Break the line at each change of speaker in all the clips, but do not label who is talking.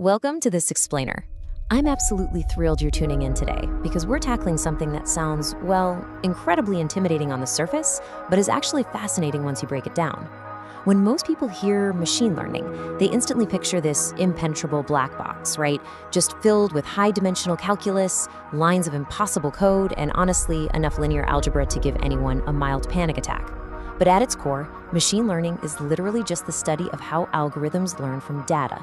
Welcome to This Explainer. I'm absolutely thrilled you're tuning in today because we're tackling something that sounds, well, incredibly intimidating on the surface, but is actually fascinating once you break it down. When most people hear machine learning, they instantly picture this impenetrable black box, right? Just filled with high-dimensional calculus, lines of impossible code, and honestly, enough linear algebra to give anyone a mild panic attack. But at its core, machine learning is literally just the study of how algorithms learn from data.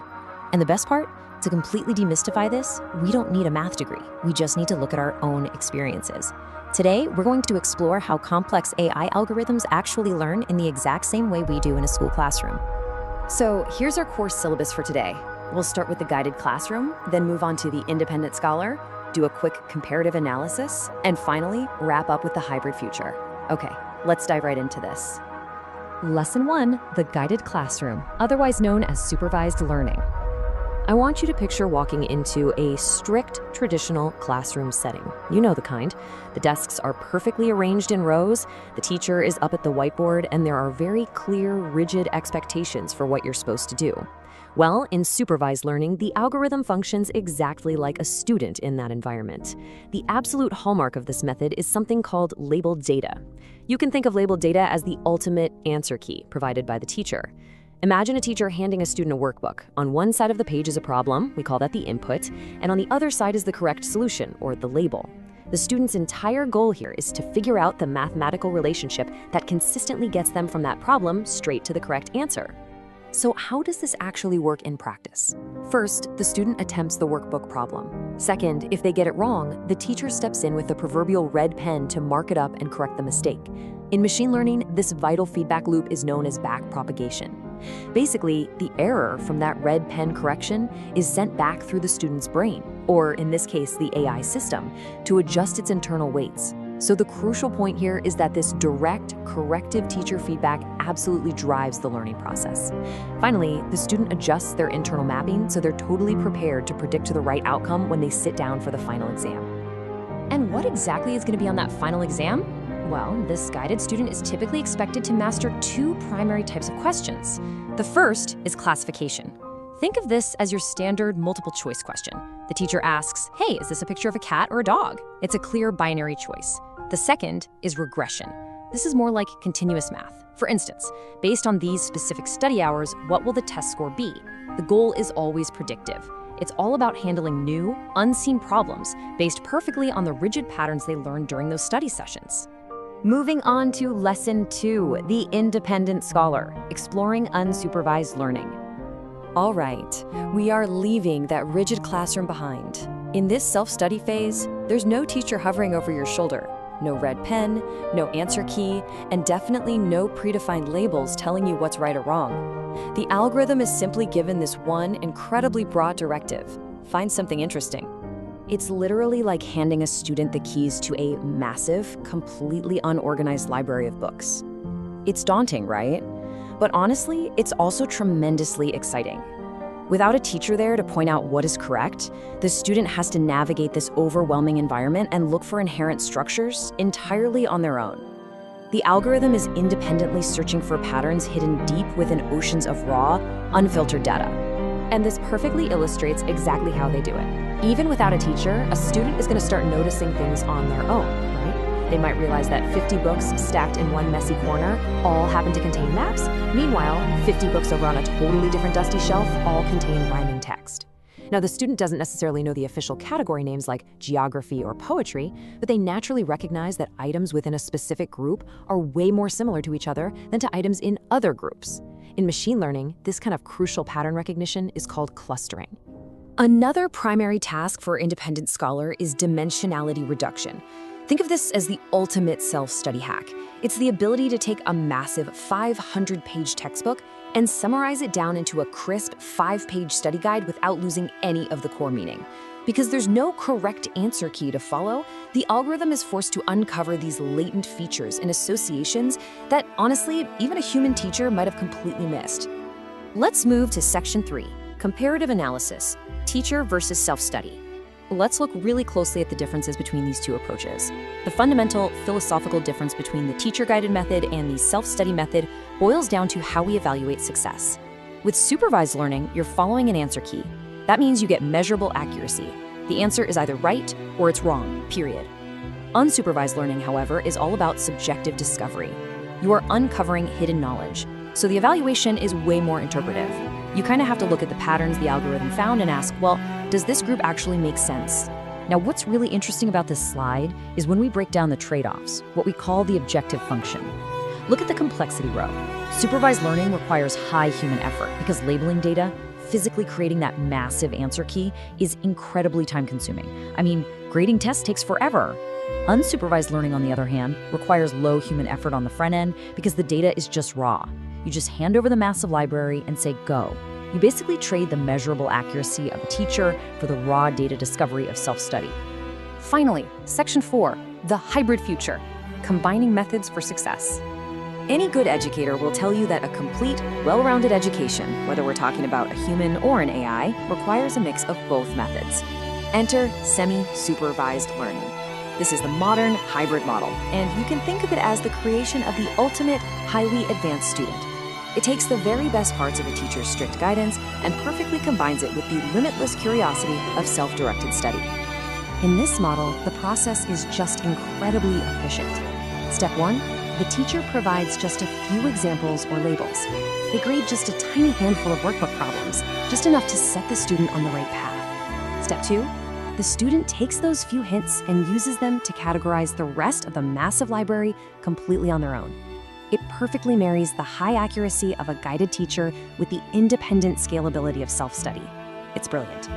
And the best part? To completely demystify this, we don't need a math degree. We just need to look at our own experiences. Today, we're going to explore how complex AI algorithms actually learn in the exact same way we do in a school classroom. So here's our course syllabus for today. We'll start with the guided classroom, then move on to the independent scholar, do a quick comparative analysis, and finally, wrap up with the hybrid future. Okay, let's dive right into this. Lesson 1, the guided classroom, otherwise known as supervised learning. I want you to picture walking into a strict, traditional classroom setting. You know the kind. The desks are perfectly arranged in rows, the teacher is up at the whiteboard, and there are very clear, rigid expectations for what you're supposed to do. Well, in supervised learning, the algorithm functions exactly like a student in that environment. The absolute hallmark of this method is something called labeled data. You can think of labeled data as the ultimate answer key provided by the teacher. Imagine a teacher handing a student a workbook. On one side of the page is a problem, we call that the input, and on the other side is the correct solution, or the label. The student's entire goal here is to figure out the mathematical relationship that consistently gets them from that problem straight to the correct answer. So how does this actually work in practice? First, the student attempts the workbook problem. Second, if they get it wrong, the teacher steps in with the proverbial red pen to mark it up and correct the mistake. In machine learning, this vital feedback loop is known as backpropagation. Basically, the error from that red pen correction is sent back through the student's brain, or in this case, the AI system, to adjust its internal weights. So the crucial point here is that this direct, corrective teacher feedback absolutely drives the learning process. Finally, the student adjusts their internal mapping so they're totally prepared to predict the right outcome when they sit down for the final exam. And what exactly is going to be on that final exam? Well, this guided student is typically expected to master two primary types of questions. The first is classification. Think of this as your standard multiple choice question. The teacher asks, hey, is this a picture of a cat or a dog? It's a clear binary choice. The second is regression. This is more like continuous math. For instance, based on these specific study hours, what will the test score be? The goal is always predictive. It's all about handling new, unseen problems based perfectly on the rigid patterns they learned during those study sessions. Moving on to Lesson 2, the independent scholar, exploring unsupervised learning. All right, we are leaving that rigid classroom behind. In this self-study phase, there's no teacher hovering over your shoulder, no red pen, no answer key, and definitely no predefined labels telling you what's right or wrong. The algorithm is simply given this one incredibly broad directive: find something interesting. It's literally like handing a student the keys to a massive, completely unorganized library of books. It's daunting, right? But honestly, it's also tremendously exciting. Without a teacher there to point out what is correct, the student has to navigate this overwhelming environment and look for inherent structures entirely on their own. The algorithm is independently searching for patterns hidden deep within oceans of raw, unfiltered data. And this perfectly illustrates exactly how they do it. Even without a teacher, a student is going to start noticing things on their own, right? They might realize that 50 books stacked in one messy corner all happen to contain maps. Meanwhile, 50 books over on a totally different dusty shelf all contain rhyming text. Now, the student doesn't necessarily know the official category names like geography or poetry, but they naturally recognize that items within a specific group are way more similar to each other than to items in other groups. In machine learning, this kind of crucial pattern recognition is called clustering. Another primary task for independent scholar is dimensionality reduction. Think of this as the ultimate self-study hack. It's the ability to take a massive 500-page textbook and summarize it down into a crisp 5-page study guide without losing any of the core meaning. Because there's no correct answer key to follow, the algorithm is forced to uncover these latent features and associations that, honestly, even a human teacher might have completely missed. Let's move to Section 3, comparative analysis, teacher versus self-study. Let's look really closely at the differences between these two approaches. The fundamental philosophical difference between the teacher-guided method and the self-study method boils down to how we evaluate success. With supervised learning, you're following an answer key.
That means you get measurable accuracy. The answer is either right or it's wrong, period. Unsupervised learning, however, is all about subjective discovery. You are uncovering hidden knowledge, so the evaluation is way more interpretive. You kind of have to look at the patterns the algorithm found and ask, well, does this group actually make sense? Now, what's really interesting about this slide is when we break down the trade-offs, what we call the objective function. Look at the complexity row. Supervised learning requires high human effort because labeling data, physically creating that massive answer key, is incredibly time-consuming. I mean, grading tests takes forever. Unsupervised learning, on the other hand, requires low human effort on the front end because the data is just raw. You just hand over the massive library and say, go. You basically trade the measurable accuracy of a teacher for the raw data discovery of self-study. Finally, Section 4, the hybrid future, combining methods for success. Any good educator will tell you that a complete, well-rounded education, whether we're talking about a human or an AI, requires a mix of both methods. Enter semi-supervised learning. This is the modern hybrid model, and you can think of it as the creation of the ultimate, highly advanced student. It takes the very best parts of a teacher's strict guidance and perfectly combines it with the limitless curiosity of self-directed study. In this model, the process is just incredibly efficient. Step 1, the teacher provides just a few examples or labels. They grade just a tiny handful of workbook problems, just enough to set the student on the right path. Step 2, the student takes those few hints and uses them to categorize the rest of the massive library completely on their own. It perfectly marries the high accuracy of a guided teacher with the independent scalability of self-study. It's brilliant.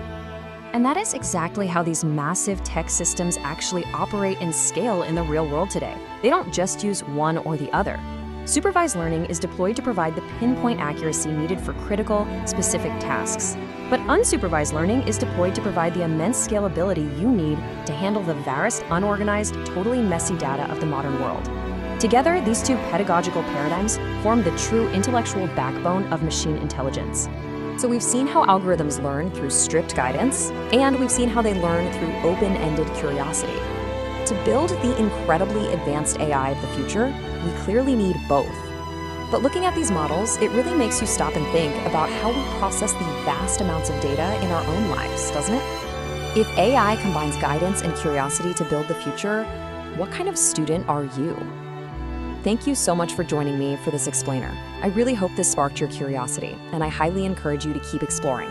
And that is exactly how these massive tech systems actually operate and scale in the real world today. They don't just use one or the other. Supervised learning is deployed to provide the pinpoint accuracy needed for critical, specific tasks. But unsupervised learning is deployed to provide the immense scalability you need to handle the vast, unorganized, totally messy data of the modern world. Together, these two pedagogical paradigms form the true intellectual backbone of machine intelligence. So we've seen how algorithms learn through strict guidance, and we've seen how they learn through open-ended curiosity. To build the incredibly advanced AI of the future, we clearly need both. But looking at these models, it really makes you stop and think about how we process the vast amounts of data in our own lives, doesn't it? If AI combines guidance and curiosity to build the future, what kind of student are you? Thank you so much for joining me for this explainer. I really hope this sparked your curiosity, and I highly encourage you to keep exploring.